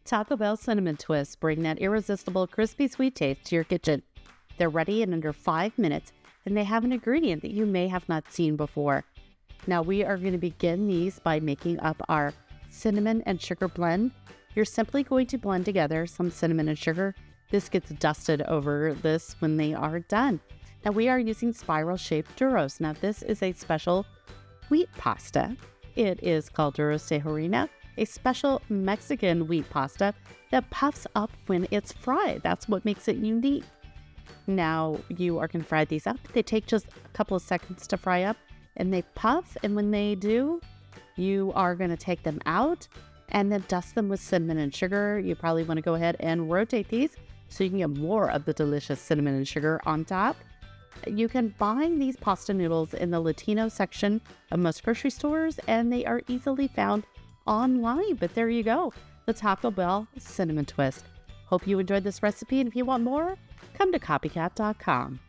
Taco Bell Cinnamon Twists bring that irresistible crispy sweet taste to your kitchen. They're ready in under 5 minutes, and they have an ingredient that you may have not seen before. Now we are going to begin these by making up our cinnamon and sugar blend. You're simply going to blend together some cinnamon and sugar. This gets dusted over this when they are done. Now we are using spiral-shaped duros. Now this is a special wheat pasta. It is called duros de harina, a special Mexican wheat pasta that puffs up when it's fried. That's what makes it unique. Now you are going to fry these up. They take just a couple of seconds to fry up and they puff. And when they do, you are going to take them out and then dust them with cinnamon and sugar. You probably want to go ahead and rotate these so you can get more of the delicious cinnamon and sugar on top. You can buy these pasta noodles in the Latino section of most grocery stores, and they are easily found online. But there you go, the Taco Bell Cinnamon Twist. Hope you enjoyed this recipe, and if you want more, come to copycat.com.